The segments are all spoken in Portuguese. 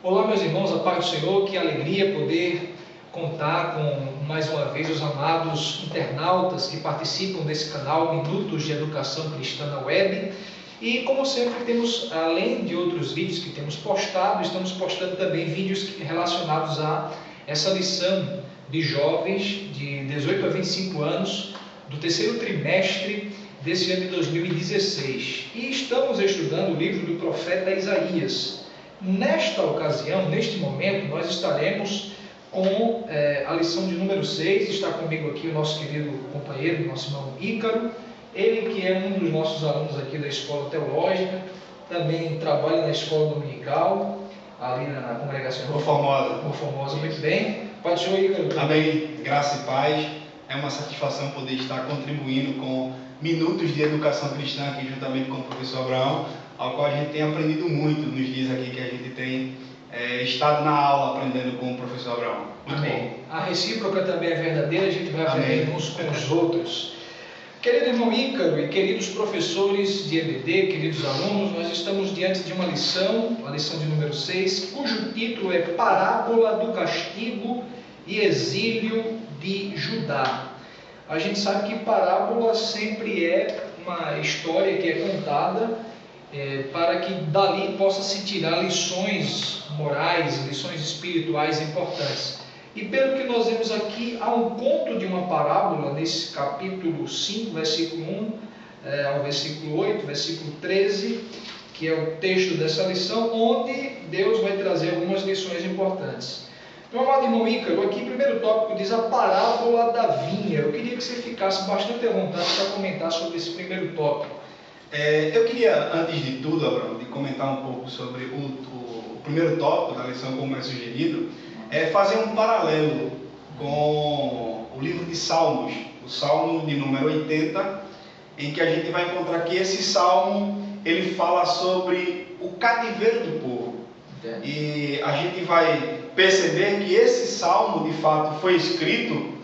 Olá, meus irmãos, a paz do Senhor, que alegria poder contar com mais uma vez os amados internautas que participam desse canal Minutos de Educação Cristã na Web. E como sempre temos, além de outros vídeos que temos postado, estamos postando também vídeos relacionados a essa lição de jovens de 18 a 25 anos do terceiro trimestre desse ano de 2016. E estamos estudando o livro do profeta Isaías. Nesta ocasião, neste momento, nós estaremos com a lição de número 6. Está comigo aqui o nosso querido companheiro, nosso irmão Ícaro. Ele que é um dos nossos alunos aqui da Escola Teológica, também trabalha na Escola Dominical, ali na congregação Formosa. Muito bem. Pai do Senhor, Ícaro. Amém. Graça e paz. É uma satisfação poder estar contribuindo com Minutos de Educação Cristã aqui juntamente com o professor Abraão, ao qual a gente tem aprendido muito nos dias aqui que a gente tem estado na aula aprendendo com o professor Abraão. Muito Amém. bom. A recíproca também é verdadeira, a gente vai aprender uns com os outros. Querido irmão Ícaro e queridos professores de EBD, queridos alunos, nós estamos diante de uma lição, a lição de número 6, cujo título é Parábola do Castigo e Exílio de Judá. A gente sabe que parábola sempre é uma história que é contada para que dali possa se tirar lições morais, lições espirituais importantes. E pelo que nós vemos aqui, há um conto de uma parábola nesse capítulo 5, versículo 1 ao versículo 8, versículo 13, que é o texto dessa lição, onde Deus vai trazer algumas lições importantes. Então, amado irmão Ícaro, aqui o primeiro tópico diz a parábola da vinha. Eu queria que você ficasse bastante à vontade para comentar sobre esse primeiro tópico. Eu queria, antes de tudo, Abraão, de comentar um pouco sobre o primeiro tópico da lição, como é sugerido, fazer um paralelo com o livro de Salmos, o Salmo de número 80, em que a gente vai encontrar que esse Salmo, ele fala sobre o cativeiro do povo. E a gente vai perceber que esse Salmo, de fato, foi escrito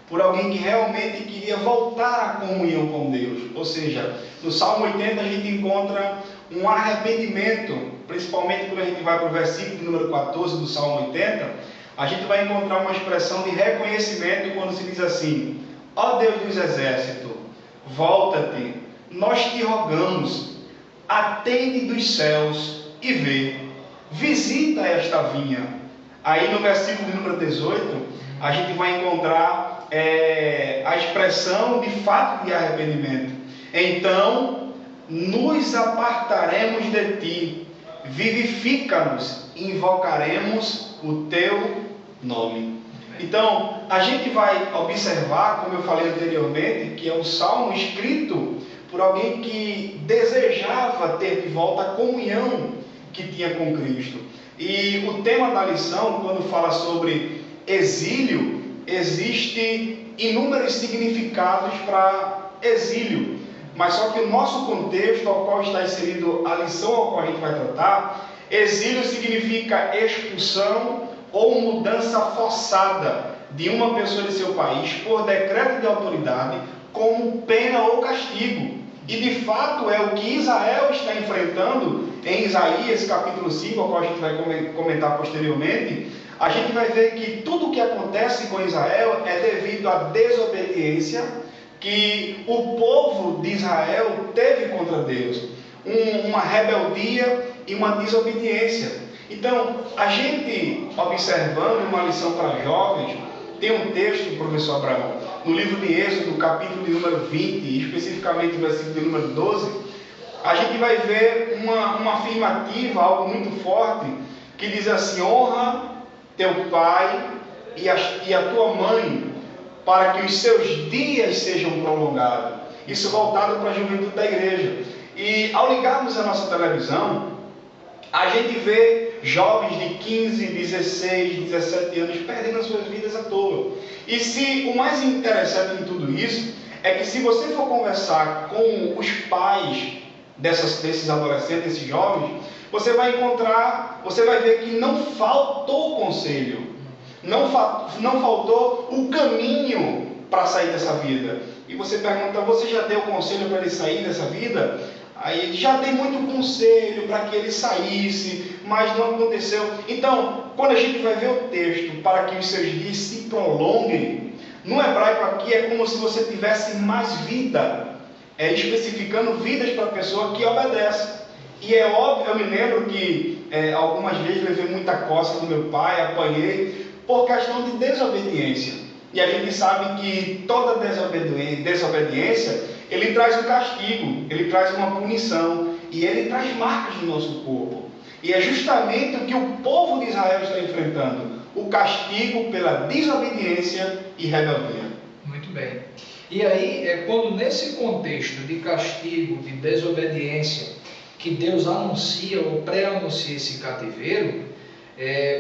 por alguém que realmente queria voltar à comunhão com Deus. Ou seja, no Salmo 80 a gente encontra um arrependimento, principalmente quando a gente vai para o versículo número 14 do Salmo 80, a gente vai encontrar uma expressão de reconhecimento quando se diz assim: ó Deus dos exércitos, volta-te, nós te rogamos, atende dos céus e vê, visita esta vinha. Aí no versículo de número 18, a gente vai encontrar a expressão de fato de arrependimento. Então, nos apartaremos de ti, vivifica-nos, invocaremos o teu nome. Então, a gente vai observar, como eu falei anteriormente, que é um salmo escrito por alguém que desejava ter de volta a comunhão que tinha com Cristo. E o tema da lição, quando fala sobre exílio, existe inúmeros significados para exílio. Mas só que o nosso contexto ao qual está inserido a lição ao qual a gente vai tratar, exílio significa expulsão ou mudança forçada de uma pessoa de seu país por decreto de autoridade como pena ou castigo. E de fato é o que Israel está enfrentando em Isaías capítulo 5, ao qual a gente vai comentar posteriormente. A gente vai ver que tudo o que acontece com Israel é devido à desobediência que o povo de Israel teve contra Deus. Uma rebeldia e uma desobediência. Então, a gente observando uma lição para jovens, tem um texto, professor Abraão, no livro de Êxodo, capítulo de número 20, especificamente no versículo de número 12, a gente vai ver uma afirmativa, algo muito forte, que diz assim: honra teu pai e a tua mãe, para que os seus dias sejam prolongados. Isso voltado para a juventude da igreja. E ao ligarmos a nossa televisão, a gente vê jovens de 15, 16, 17 anos perdendo as suas vidas à toa. E se o mais interessante em tudo isso é que se você for conversar com os pais desses adolescentes, desses jovens, você vai ver que não faltou conselho, não faltou o caminho para sair dessa vida. E você pergunta: você já deu conselho para ele sair dessa vida? Aí já dei muito conselho para que ele saísse, mas não aconteceu. Então, quando a gente vai ver o texto, para que os seus dias se prolonguem, no hebraico aqui é como se você tivesse mais vida, especificando vidas para a pessoa que obedece. E é óbvio, eu me lembro que algumas vezes levei muita coça do meu pai, apanhei, por questão de desobediência. E a gente sabe que toda desobediência, ele traz um castigo, ele traz uma punição, e ele traz marcas no nosso corpo. E é justamente o que o povo de Israel está enfrentando, o castigo pela desobediência e rebeldia. Muito bem. E aí, é quando nesse contexto de castigo, de desobediência, que Deus anuncia ou pré-anuncia esse cativeiro,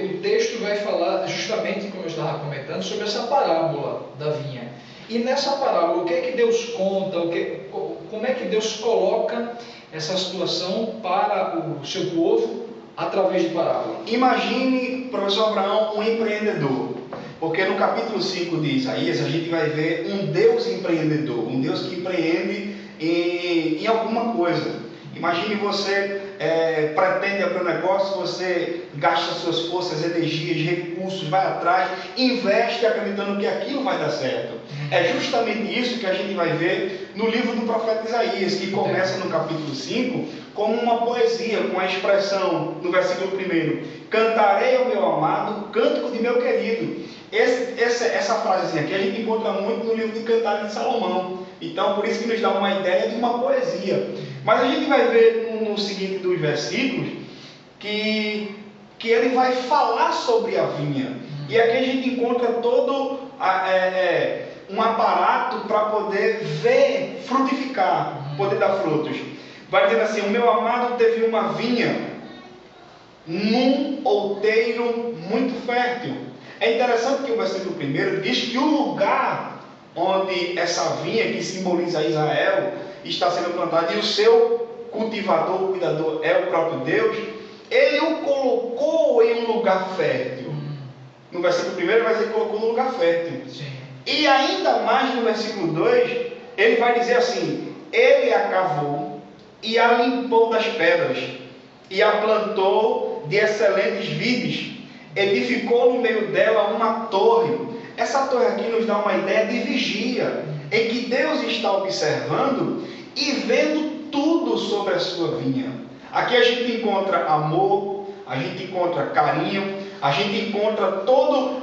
o texto vai falar justamente, como eu estava comentando, sobre essa parábola da vinha. E nessa parábola, o que é que Deus conta, como é que Deus coloca essa situação para o seu povo através de parábola? Imagine, professor Abraão, um empreendedor. Porque no capítulo 5 de Isaías, a gente vai ver um Deus empreendedor, um Deus que empreende em alguma coisa. Imagine você pretende abrir um negócio, você gasta suas forças, energias, recursos, vai atrás, investe acreditando que aquilo vai dar certo. É justamente isso que a gente vai ver no livro do profeta Isaías, que começa no capítulo 5 como uma poesia, com a expressão, no versículo 1, cantarei ao meu amado, cântico de meu querido. Essa frasezinha aqui a gente encontra muito no livro de Cantares de Salomão. Então, por isso que nos dá uma ideia de uma poesia. Mas a gente vai ver no seguinte dos versículos que ele vai falar sobre a vinha. E aqui a gente encontra todo um aparato para poder ver frutificar, poder dar frutos. Vai dizer assim: o meu amado teve uma vinha num outeiro muito fértil. É interessante que o versículo 1 diz que o lugar onde essa vinha, que simboliza Israel, está sendo plantada, e o seu cultivador, o cuidador, é o próprio Deus, ele o colocou em um lugar fértil. No versículo 1 ele vai dizer que colocou no lugar fértil. Sim. E ainda mais no versículo 2, ele vai dizer assim: ele a cavou e a limpou das pedras, e a plantou de excelentes vides, edificou no meio dela uma torre. Essa torre aqui nos dá uma ideia de vigia, em que Deus está observando e vendo tudo sobre a sua vinha. Aqui a gente encontra amor, a gente encontra carinho, a gente encontra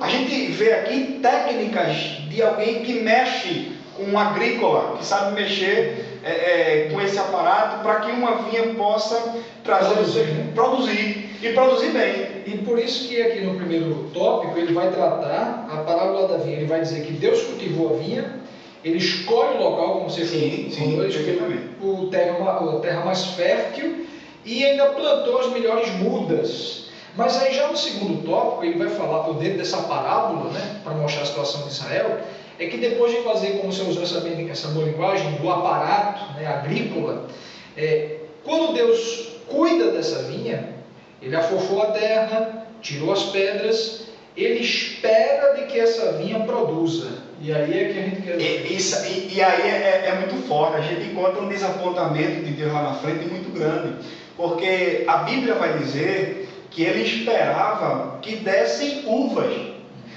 a gente vê aqui técnicas de alguém que mexe com um agrícola, que sabe mexer com esse aparato para que uma vinha possa produzir bem. E por isso que aqui no primeiro tópico ele vai tratar a parábola da vinha. Ele vai dizer que Deus cultivou a vinha, ele escolhe o local, como você falou, a terra mais fértil, e ainda plantou as melhores mudas. Mas aí já no segundo tópico ele vai falar, por dentro dessa parábola, né, para mostrar a situação de Israel, é que depois de fazer, como você usou essa boa linguagem, do aparato, né, agrícola, quando Deus cuida dessa vinha, ele afofou a terra, tirou as pedras, ele espera de que essa vinha produza. E aí é que a gente quer ver. E aí é muito forte. A gente encontra um desapontamento de Deus lá na frente muito grande. Porque a Bíblia vai dizer que ele esperava que dessem uvas.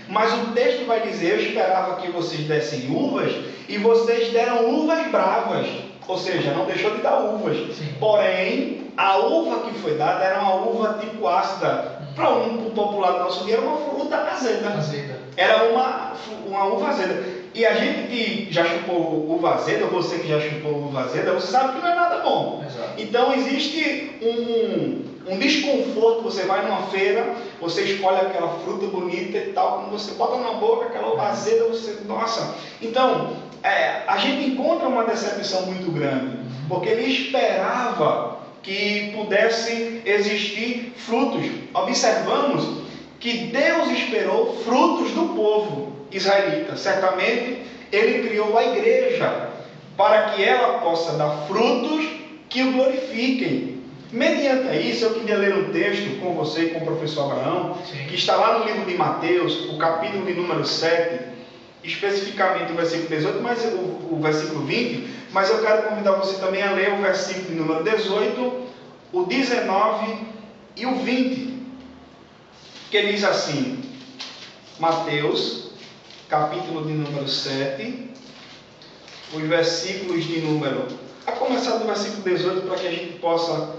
Mas o texto vai dizer: eu esperava que vocês dessem uvas, e vocês deram uvas bravas. Ou seja, não deixou de dar uvas. Sim. Porém, a uva que foi dada era uma uva tipo ácida. Para o popular do nosso dia, era uma fruta azeda. Era uma uva azeda. E a gente que já chupou uva azeda, você que já chupou uva azeda, você sabe que não é nada bom. Exato. Então existe um desconforto. Você vai numa feira, você escolhe aquela fruta bonita e tal, quando você bota na boca aquela uva azeda, você, nossa. Então, a gente encontra uma decepção muito grande, porque ele esperava que pudesse existir frutos. Observamos que Deus esperou frutos do povo israelita. Certamente ele criou a igreja para que ela possa dar frutos que o glorifiquem. Mediante isso, eu queria ler um texto com você e com o professor Abraão, que está lá no livro de Mateus, o capítulo de número 7, especificamente o versículo 18, mas o versículo 20, mas eu quero convidar você também a ler o versículo de número 18, o 19 e o 20, que diz assim, Mateus, capítulo de número 7, os versículos de número, a começar do versículo 18, para que a gente possa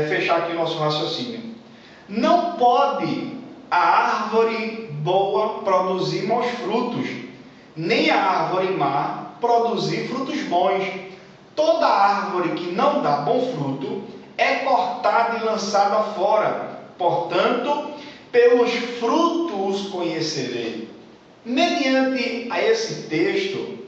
fechar aqui o nosso raciocínio. Não pode a árvore boa produzir maus frutos, nem a árvore má produzir frutos bons. Toda árvore que não dá bom fruto é cortada e lançada fora. Portanto, pelos frutos os conhecerei. Mediante a esse texto,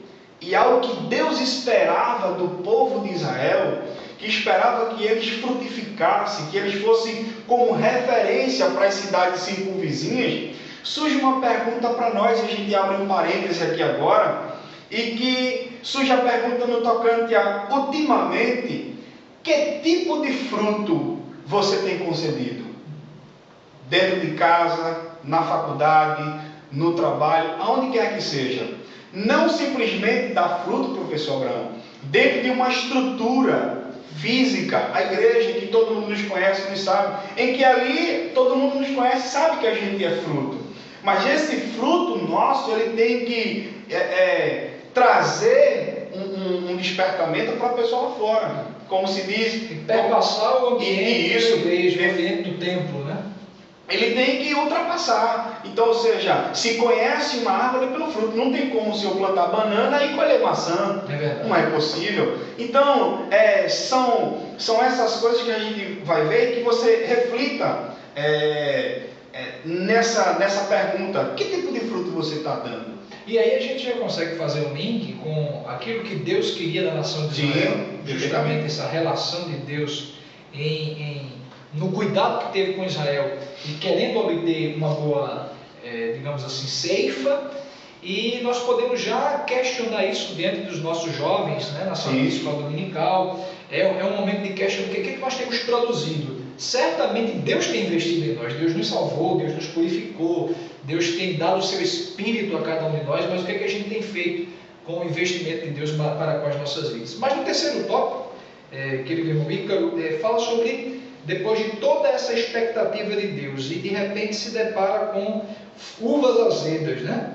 e ao que Deus esperava do povo de Israel, que esperava que eles frutificassem, que eles fossem como referência para as cidades circunvizinhas, surge uma pergunta para nós, a gente abre um parêntese aqui agora, e que surge a pergunta no tocante a, ultimamente, que tipo de fruto você tem concedido? Dentro de casa, na faculdade, no trabalho, aonde quer que seja. Não simplesmente dar fruto, professor Abraão, dentro de uma estrutura física, a igreja que todo mundo nos conhece, nos sabe, em que ali todo mundo nos conhece, sabe que a gente é fruto. Mas esse fruto nosso, ele tem que trazer um despertamento para a pessoa lá fora. Como se diz... Perpassar o ambiente isso, da igreja, o ambiente do templo, né? Ele tem que ultrapassar. Então, ou seja, se conhece uma árvore pelo fruto. Não tem como se eu plantar banana e colher maçã. Não é possível. Então, são essas coisas que a gente vai ver, que você reflita nessa pergunta. Que tipo de fruto você está dando? E aí a gente já consegue fazer um link com aquilo que Deus queria da nação de Israel. Justamente essa relação de Deus no cuidado que teve com Israel e querendo obter uma boa, digamos assim, ceifa. E nós podemos já questionar isso dentro dos nossos jovens, né, na sala de escola dominical. É um momento de questionamento. O que nós temos produzido? Certamente Deus tem investido em nós. Deus nos salvou, Deus nos purificou, Deus tem dado o seu Espírito a cada um de nós. Mas o que a gente tem feito com o investimento de Deus para com as nossas vidas? Mas no terceiro tópico, querido irmão Ícaro, fala sobre... Depois de toda essa expectativa de Deus e de repente se depara com uvas azedas, né?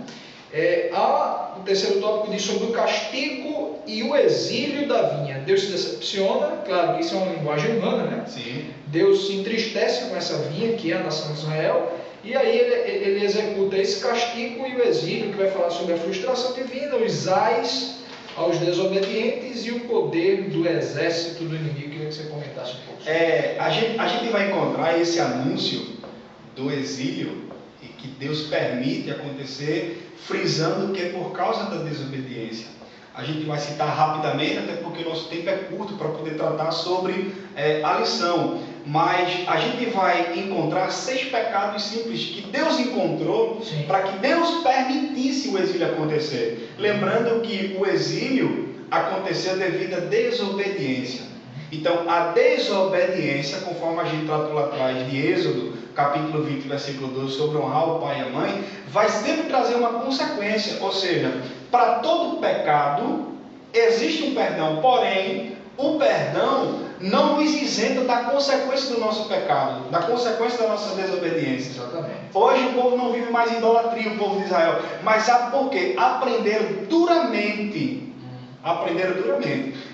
O terceiro tópico diz sobre o castigo e o exílio da vinha. Deus se decepciona, claro que isso é uma linguagem humana, né? Sim. Deus se entristece com essa vinha, que é a nação de Israel, e aí ele executa esse castigo e o exílio, que vai falar sobre a frustração divina, os ais aos desobedientes e o poder do exército do inimigo. Queria que você comentasse um pouco. A gente vai encontrar esse anúncio do exílio e que Deus permite acontecer, frisando que é por causa da desobediência. A gente vai citar rapidamente, até porque o nosso tempo é curto para poder tratar sobre a lição. Mas a gente vai encontrar 6 pecados simples que Deus encontrou para que Deus permitisse o exílio acontecer. Lembrando que o exílio aconteceu devido à desobediência. Então, a desobediência, conforme a gente tratou lá atrás de Êxodo, capítulo 20, versículo 12, sobre honrar o pai e a mãe, vai sempre trazer uma consequência. Ou seja, para todo pecado existe um perdão, porém, o perdão não nos isenta da consequência do nosso pecado, da consequência da nossa desobediência. Exatamente. Hoje o povo não vive mais em idolatria, o povo de Israel. Mas sabe por quê? Aprenderam duramente.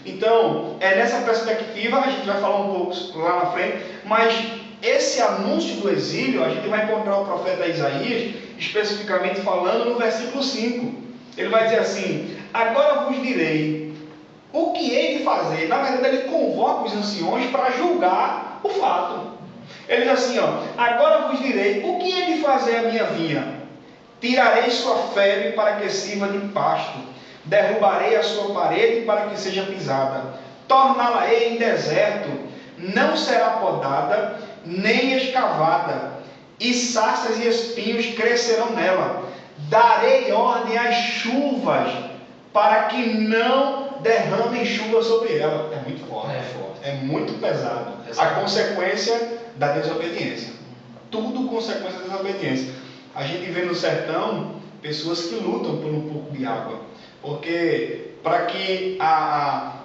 Então, nessa perspectiva, a gente vai falar um pouco lá na frente, mas esse anúncio do exílio, a gente vai encontrar o profeta Isaías, especificamente falando no versículo 5. Ele vai dizer assim: agora vos direi o que hei de fazer. Na verdade, ele convoca os anciões para julgar o fato. Ele diz assim, agora vos direi o que hei de fazer a minha vinha. Tirarei sua febre para que sirva de pasto. Derrubarei a sua parede para que seja pisada. Torná-la-ei em deserto. Não será podada, nem escavada. E sarças e espinhos crescerão nela. Darei ordem às chuvas para que não derramem chuva sobre ela. É muito forte. É muito pesado. A consequência da desobediência. Tudo consequência da desobediência. A gente vê no sertão pessoas que lutam por um pouco de água. Porque, para que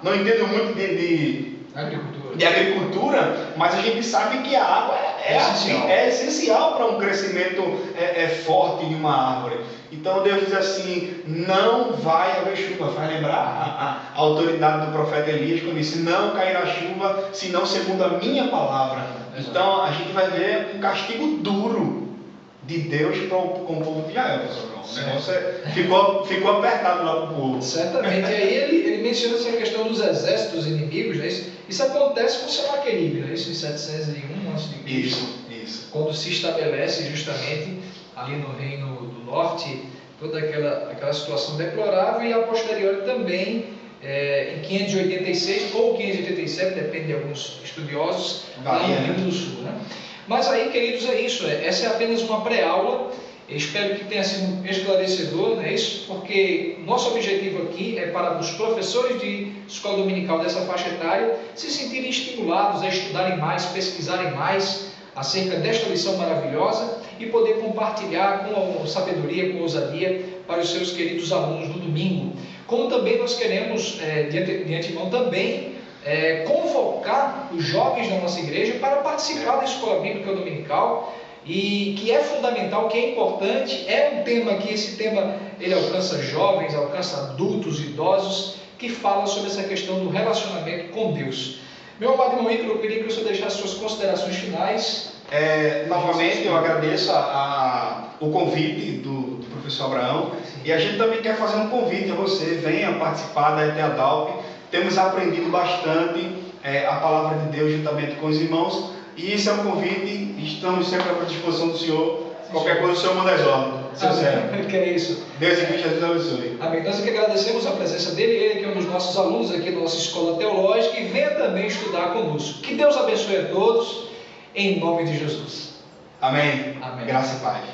não entendo muito de agricultura, mas a gente sabe que a água é essencial para um crescimento forte de uma árvore. Então Deus diz assim, não vai haver chuva. Faz lembrar a autoridade do profeta Elias, quando disse, não cairá chuva, senão segundo a minha palavra. Então a gente vai ver um castigo duro de Deus com o povo de Israel, pessoal. O negócio ficou apertado lá para o povo. Certamente. E aí ele menciona essa questão dos exércitos inimigos, né? Isso acontece com Senaqueribe, né? Isso em 701 a.C. Isso. Quando se estabelece justamente ali no Reino do Norte toda aquela situação deplorável, e a posteriori também em 586 ou 587, depende de alguns estudiosos, lá no Reino do Sul, né? Mas aí, queridos, é isso. Essa é apenas uma pré-aula. Espero que tenha sido esclarecedor, não é isso? Porque nosso objetivo aqui é para os professores de escola dominical dessa faixa etária se sentirem estimulados a estudarem mais, pesquisarem mais acerca desta lição maravilhosa e poder compartilhar com sabedoria, com ousadia para os seus queridos alunos no domingo. Como também nós queremos, de antemão também, convocar os jovens da nossa igreja para participar da escola bíblica dominical, e que é fundamental, que é importante. É um tema que esse tema ele alcança jovens, alcança adultos, idosos, que fala sobre essa questão do relacionamento com Deus. Meu amado irmão Ícaro, eu queria que o senhor deixasse suas considerações finais. Novamente eu agradeço o convite do professor Abraão. Sim. E a gente também quer fazer um convite a você, venha participar da ETEADALP. Temos aprendido bastante a palavra de Deus juntamente com os irmãos, e isso é um convite, estamos sempre à disposição do Senhor. Qualquer coisa o Senhor manda as ordens. Seu servo. Que é isso. Deus e Cristo Jesus abençoe. Amém. Nós aqui agradecemos a presença dele, ele que é um dos nossos alunos aqui da nossa escola teológica, e venha também estudar conosco. Que Deus abençoe a todos, em nome de Jesus. Amém. Amém. Graça e paz.